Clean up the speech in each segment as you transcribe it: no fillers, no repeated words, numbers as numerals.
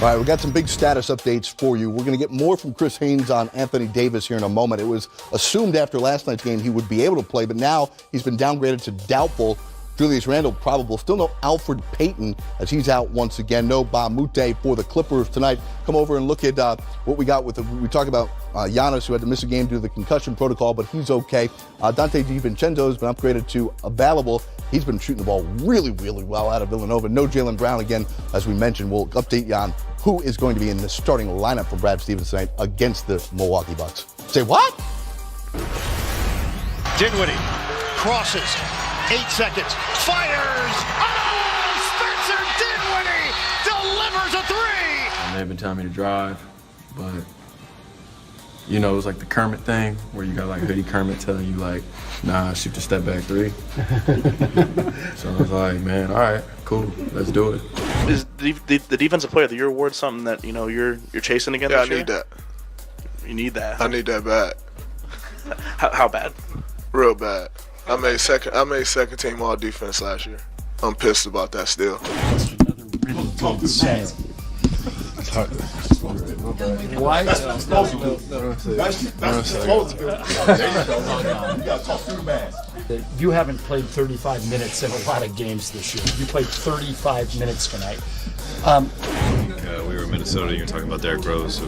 All right, we got some big status updates for you. We're going to get more from Chris Haynes on Anthony Davis here in a moment. It was assumed after last night's game he would be able to play, but now he's been downgraded to doubtful. Julius Randle probable. Still no Alfred Payton as he's out once again. No Ba Mute for the Clippers tonight. Come over and look at what we got we talked about Giannis, who had to miss a game due to the concussion protocol, but he's okay. Dante DiVincenzo has been upgraded to available. He's been shooting the ball really, really well out of Villanova. No Jaylen Brown again, as we mentioned. We'll update you on who is going to be in the starting lineup for Brad Stevens tonight against the Milwaukee Bucks. Say what? Dinwiddie crosses. 8 seconds. Fires. Oh, Spencer Dinwiddie delivers a three. They've been telling me to drive, but you know, it's like the Kermit thing where you got like Hoodie Kermit telling you like, nah, shoot the step back three. So I was like, man, all right, cool, let's do it. Is the defensive player of the year award something that you're chasing again? Yeah, this year? I need that. You need that. I need that bad. How bad? Real bad. I made second team all defense last year. I'm pissed about that still. Why? You haven't played 35 minutes in a lot of games this year. You played 35 minutes tonight. We were in Minnesota, and you were talking about Derrick Rose, who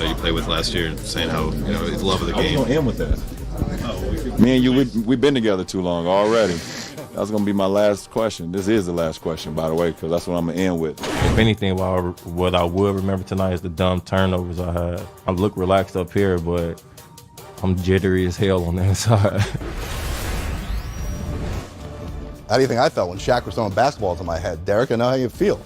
you played with last year, and saying how his love of the game. I was gonna end with that. Me and you, we've been together too long already. That's going to be my last question. This is the last question, by the way, because that's what I'm going to end with. If anything, what I will remember tonight is the dumb turnovers I had. I look relaxed up here, but I'm jittery as hell on the inside. How do you think I felt when Shaq was throwing basketballs in my head? Derek, I know how you feel.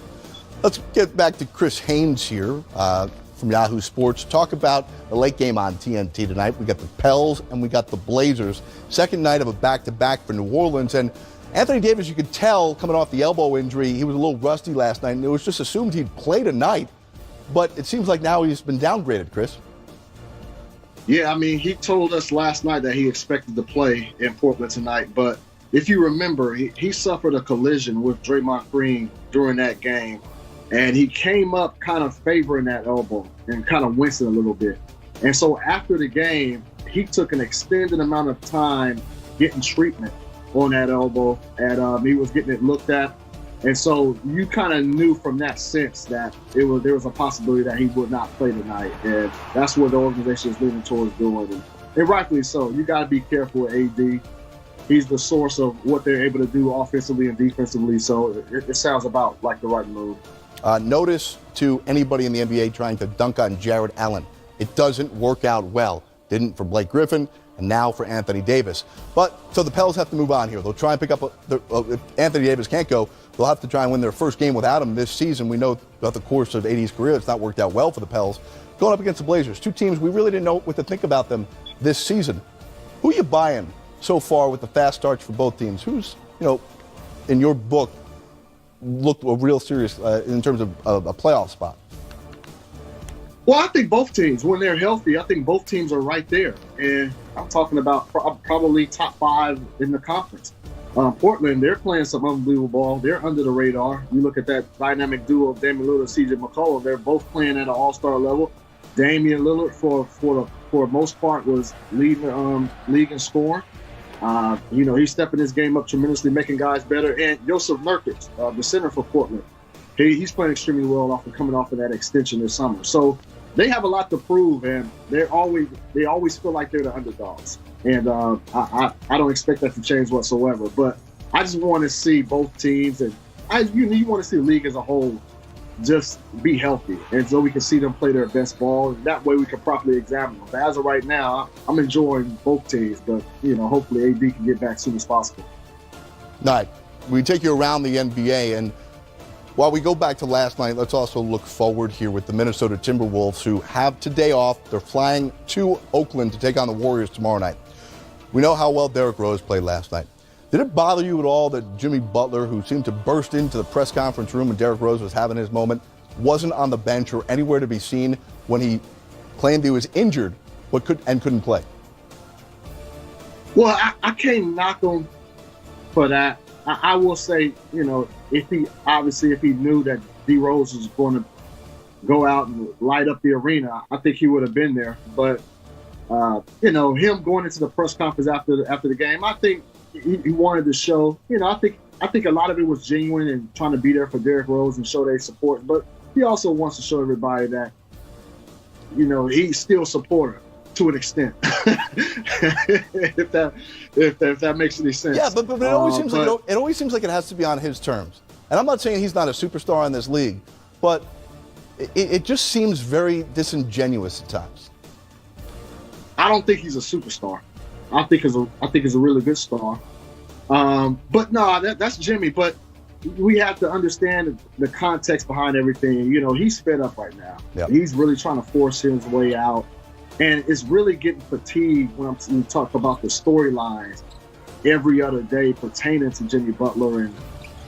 Let's get back to Chris Haynes here from Yahoo Sports. Talk about the late game on TNT tonight. We got the Pels and we got the Blazers. Second night of a back-to-back for New Orleans. And Anthony Davis, you could tell coming off the elbow injury, he was a little rusty last night, and it was just assumed he'd play tonight. But it seems like now he's been downgraded, Chris. Yeah, I mean, he told us last night that he expected to play in Portland tonight. But if you remember, he suffered a collision with Draymond Green during that game. And he came up kind of favoring that elbow and kind of wincing a little bit. And so after the game, he took an extended amount of time getting treatment on that elbow, and he was getting it looked at. And so you kind of knew from that sense that there was a possibility that he would not play tonight. And that's what the organization is leaning towards doing. And rightfully so. You got to be careful with AD. He's the source of what they're able to do offensively and defensively. So it sounds about like the right move. Notice to anybody in the NBA trying to dunk on Jared Allen. It doesn't work out well. Didn't for Blake Griffin, and now for Anthony Davis. So the Pels have to move on here. They'll try and pick up, if Anthony Davis can't go, they'll have to try and win their first game without him this season. We know about the course of AD's career, it's not worked out well for the Pels. Going up against the Blazers, two teams we really didn't know what to think about them this season. Who are you buying so far with the fast starts for both teams? Who's, in your book, looked real serious in terms of a playoff spot? Well, I think both teams, when they're healthy, I think both teams are right there. And I'm talking about probably top 5 in the conference. Portland, they're playing some unbelievable ball. They're under the radar. You look at that dynamic duo of Damian Lillard and CJ McCollum. They're both playing at an all-star level. Damian Lillard, for the most part, was leading league in scoring. He's stepping his game up tremendously, making guys better. And Joseph Nurkic, the center for Portland, he's playing extremely well coming off of that extension this summer. So they have a lot to prove, and they always feel like they're the underdogs. And I don't expect that to change whatsoever. But I just want to see both teams, and you want to see the league as a whole just be healthy, and so we can see them play their best ball. And that way we can properly examine them. But as of right now, I'm enjoying both teams, but hopefully AD can get back as soon as possible. All right, we take you around the NBA, and while we go back to last night, let's also look forward here with the Minnesota Timberwolves, who have today off. They're flying to Oakland to take on the Warriors tomorrow night. We know how well Derrick Rose played last night. Did it bother you at all that Jimmy Butler, who seemed to burst into the press conference room when Derrick Rose was having his moment, wasn't on the bench or anywhere to be seen when he claimed he was injured but couldn't play? Well, I can't knock him for that. I will say, if he knew that D Rose was going to go out and light up the arena, I think he would have been there. But him going into the press conference after the game, I think he wanted to show. I think a lot of it was genuine and trying to be there for Derrick Rose and show their support. But he also wants to show everybody that he's still a supporter to an extent. if that makes any sense. Yeah, but it always seems like it always seems like it has to be on his terms. And I'm not saying he's not a superstar in this league, but it just seems very disingenuous at times. I don't think he's a superstar. I think he's a really good star. But no, that's Jimmy. But we have to understand the context behind everything. He's fed up right now. Yep. He's really trying to force his way out, and it's really getting fatigued when we talk about the storylines every other day pertaining to Jimmy Butler and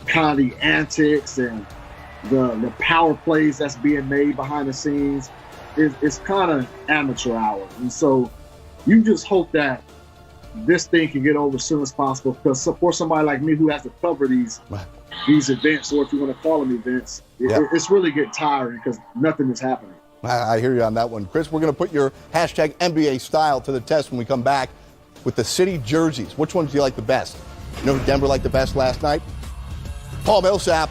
kind of the antics and the power plays that's being made behind the scenes. It's kind of amateur hour, and so you just hope that this thing can get over as soon as possible, because for somebody like me who has to cover these events, or if you want to call them events, it's really getting tiring because nothing is happening. I hear you on that one. Chris, we're going to put your hashtag NBA style to the test when we come back with the city jerseys. Which ones do you like the best? You know who Denver liked the best last night? Paul Millsap.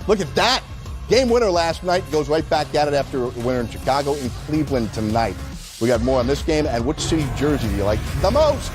Look at that. Game winner last night, goes right back at it after a winner in Chicago, in Cleveland tonight. We got more on this game and which city jersey do you like the most?